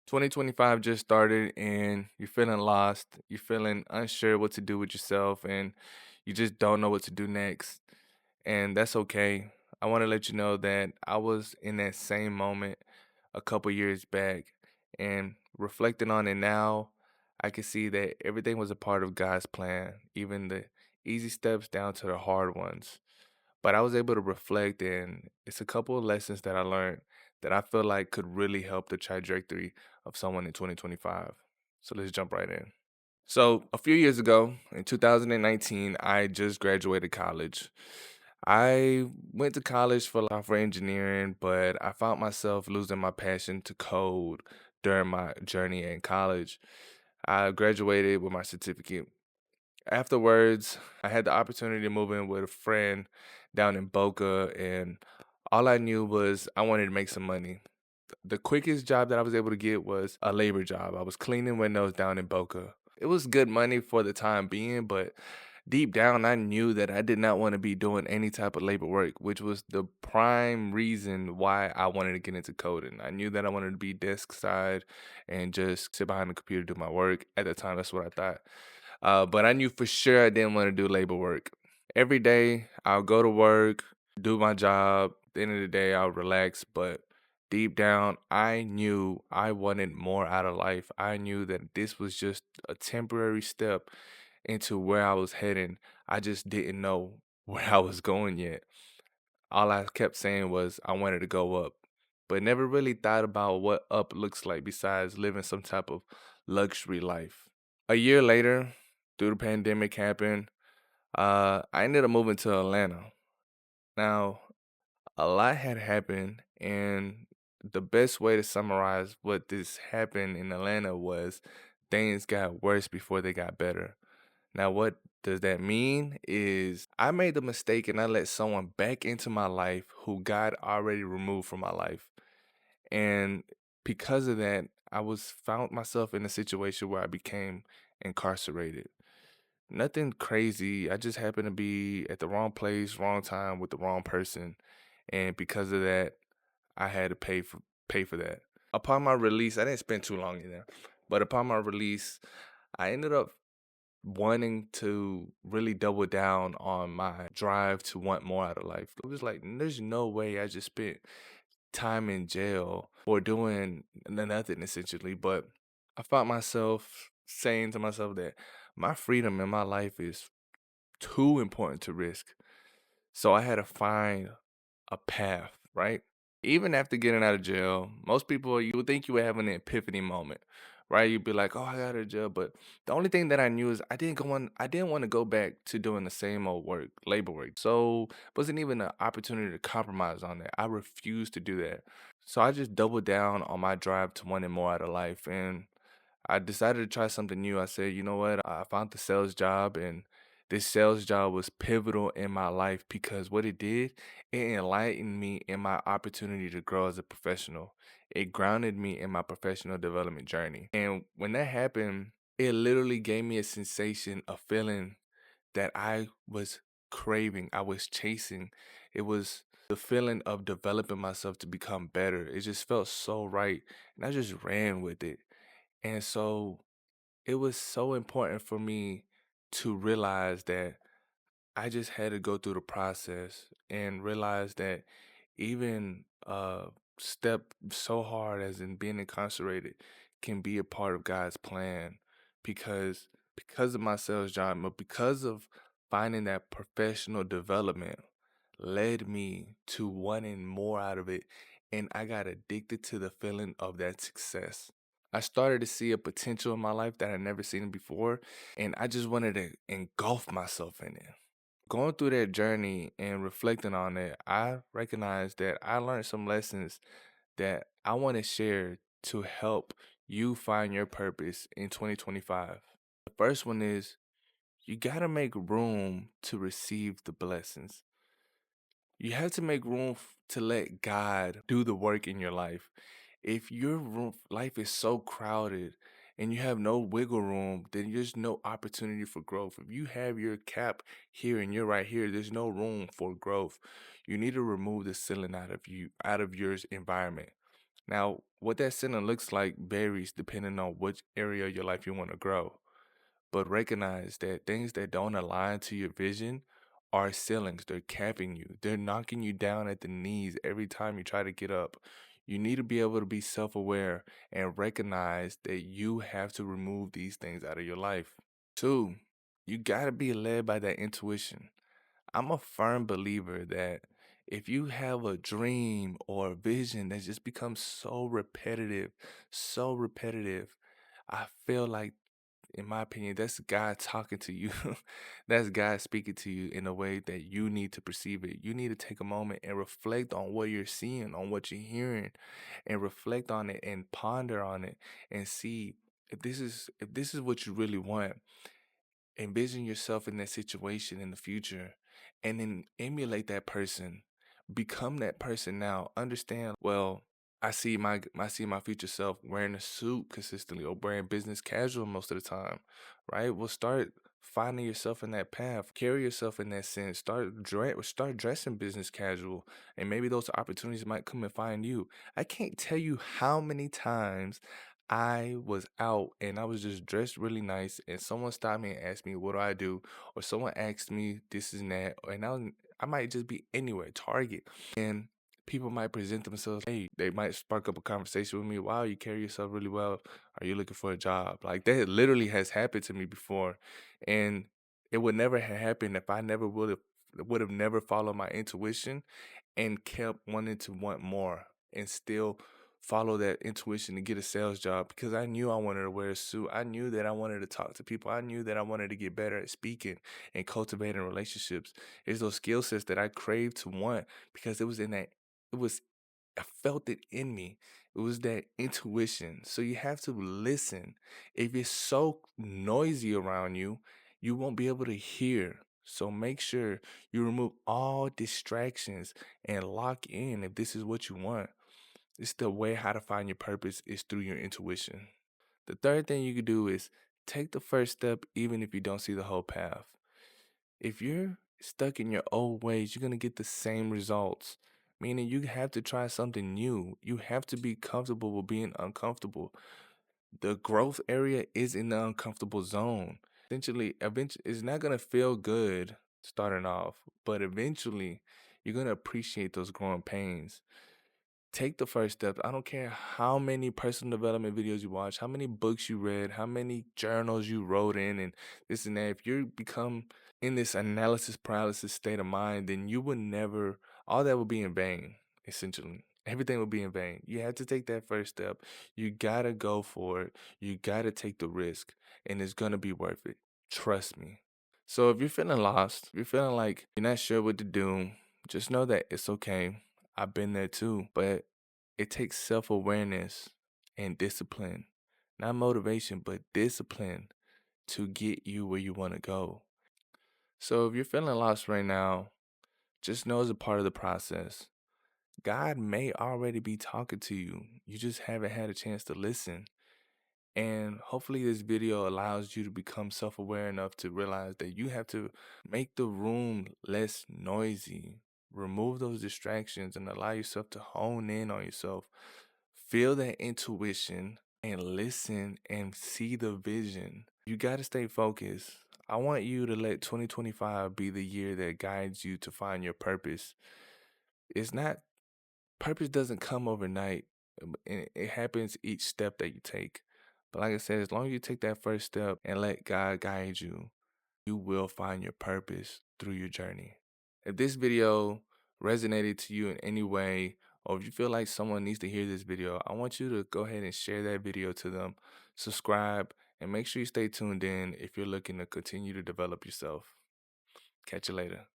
2025 just started and you're feeling lost, you're feeling unsure what to do with yourself, and you just don't know what to do next. And that's okay. I want to let you know that I was in that same moment a couple years back, and reflecting on it now, I can see that everything was a part of God's plan, even the easy steps down to the hard ones. But I was able to reflect, and it's a couple of lessons that I learned that I feel like could really help the trajectory of someone in 2025. So let's jump right in. So, a few years ago, in 2019, I just graduated college. I went to college for software engineering, but I found myself losing my passion to code during my journey in college. I graduated with my certificate. Afterwards, I had the opportunity to move in with a friend down in Boca, and all I knew was I wanted to make some money. The quickest job that I was able to get was a labor job. I was cleaning windows down in Boca. It was good money for the time being, but deep down, I knew that I did not want to be doing any type of labor work, which was the prime reason why I wanted to get into coding. I knew that I wanted to be desk side and just sit behind the computer, do my work. At the time, that's what I thought. But I knew for sure I didn't want to do labor work. Every day, I'll go to work, do my job. At the end of the day, I'll relax. But deep down, I knew I wanted more out of life. I knew that this was just a temporary step into where I was heading. I just didn't know where I was going yet. All I kept saying was I wanted to go up, but never really thought about what up looks like besides living some type of luxury life. A year later, through the pandemic happened, I ended up moving to Atlanta. Now, a lot had happened, and the best way to summarize what this happened in Atlanta was things got worse before they got better. Now, what does that mean? Is I made the mistake and I let someone back into my life who God already removed from my life. And because of that, I was found myself in a situation where I became incarcerated. Nothing crazy. I just happened to be at the wrong place, wrong time with the wrong person. And because of that, I had to pay for that. Upon my release, I didn't spend too long in there. But upon my release, I ended up wanting to really double down on my drive to want more out of life. It was like, there's no way I just spent time in jail or doing nothing essentially. But I found myself saying to myself that my freedom in my life is too important to risk. So I had to find a path, right? Even after getting out of jail, most people, you would think you would have an epiphany moment, right? You'd be like, "Oh, I got out of jail," but the only thing that I knew is I didn't want to go back to doing the same old work, labor work. So wasn't even an opportunity to compromise on that. I refused to do that. So I just doubled down on my drive to wanting more out of life, and I decided to try something new. I said, you know what? I found the sales job, and this sales job was pivotal in my life because what it did, it enlightened me in my opportunity to grow as a professional. It grounded me in my professional development journey. And when that happened, it literally gave me a sensation, a feeling that I was craving, I was chasing. It was the feeling of developing myself to become better. It just felt so right. And I just ran with it. And so it was so important for me to realize that I just had to go through the process and realize that even a step so hard as in being incarcerated can be a part of God's plan because of my sales job, but because of finding that professional development led me to wanting more out of it, and I got addicted to the feeling of that success. I started to see a potential in my life that I never seen before, and I just wanted to engulf myself in it. Going through that journey and reflecting on it, I recognized that I learned some lessons that I want to share to help you find your purpose in 2025. The first one is you got to make room to receive the blessings. You have to make room to let God do the work in your life. If your life is so crowded and you have no wiggle room, then there's no opportunity for growth. If you have your cap here and you're right here, there's no room for growth. You need to remove the ceiling out of you, out of your environment. Now, what that ceiling looks like varies depending on which area of your life you want to grow. But recognize that things that don't align to your vision are ceilings. They're capping you. They're knocking you down at the knees every time you try to get up. You need to be able to be self-aware and recognize that you have to remove these things out of your life. Two, you got to be led by that intuition. I'm a firm believer that if you have a dream or a vision that just becomes so repetitive, I feel like, in my opinion, that's God talking to you. That's God speaking to you in a way that you need to perceive it. You need to take a moment and reflect on what you're seeing, on what you're hearing, and reflect on it and ponder on it and see if this is what you really want. Envision yourself in that situation in the future and then emulate that person. Become that person now. Understand, well, I see my future self wearing a suit consistently or wearing business casual most of the time, right? Well, start finding yourself in that path. Carry yourself in that sense. Start dressing business casual, and maybe those opportunities might come and find you. I can't tell you how many times I was out and I was just dressed really nice, and someone stopped me and asked me, "What do I do?" Or someone asked me this and that, and I might just be anywhere, Target, and people might present themselves. Hey, they might spark up a conversation with me. Wow, you carry yourself really well. Are you looking for a job? Like that literally has happened to me before, and it would never have happened if I never would have never followed my intuition and kept wanting to want more and still follow that intuition to get a sales job because I knew I wanted to wear a suit. I knew that I wanted to talk to people. I knew that I wanted to get better at speaking and cultivating relationships. It's those skill sets that I craved to want because it was, I felt it in me. It was that intuition. So you have to listen. If it's so noisy around you, you won't be able to hear. So make sure you remove all distractions and lock in if this is what you want. It's the way how to find your purpose is through your intuition. The third thing you could do is take the first step even if you don't see the whole path. If you're stuck in your old ways, you're going to get the same results. Meaning you have to try something new. You have to be comfortable with being uncomfortable. The growth area is in the uncomfortable zone. Eventually, it's not going to feel good starting off, but eventually you're going to appreciate those growing pains. Take the first steps. I don't care how many personal development videos you watch, how many books you read, how many journals you wrote in, and this and that. If you become in this analysis paralysis state of mind, then you would never, all that would be in vain, essentially. Everything would be in vain. You have to take that first step. You gotta go for it. You gotta take the risk, and it's gonna be worth it. Trust me. So if you're feeling lost, if you're feeling like you're not sure what to do, just know that it's okay. I've been there too, but it takes self-awareness and discipline. Not motivation, but discipline to get you where you want to go. So if you're feeling lost right now, just know it's a part of the process. God may already be talking to you. You just haven't had a chance to listen. And hopefully, this video allows you to become self aware enough to realize that you have to make the room less noisy, remove those distractions, and allow yourself to hone in on yourself. Feel that intuition and listen and see the vision. You got to stay focused. I want you to let 2025 be the year that guides you to find your purpose. It's not Purpose doesn't come overnight. And it happens each step that you take. But like I said, as long as you take that first step and let God guide you, you will find your purpose through your journey. If this video resonated to you in any way, or if you feel like someone needs to hear this video, I want you to go ahead and share that video to them, subscribe, and make sure you stay tuned in if you're looking to continue to develop yourself. Catch you later.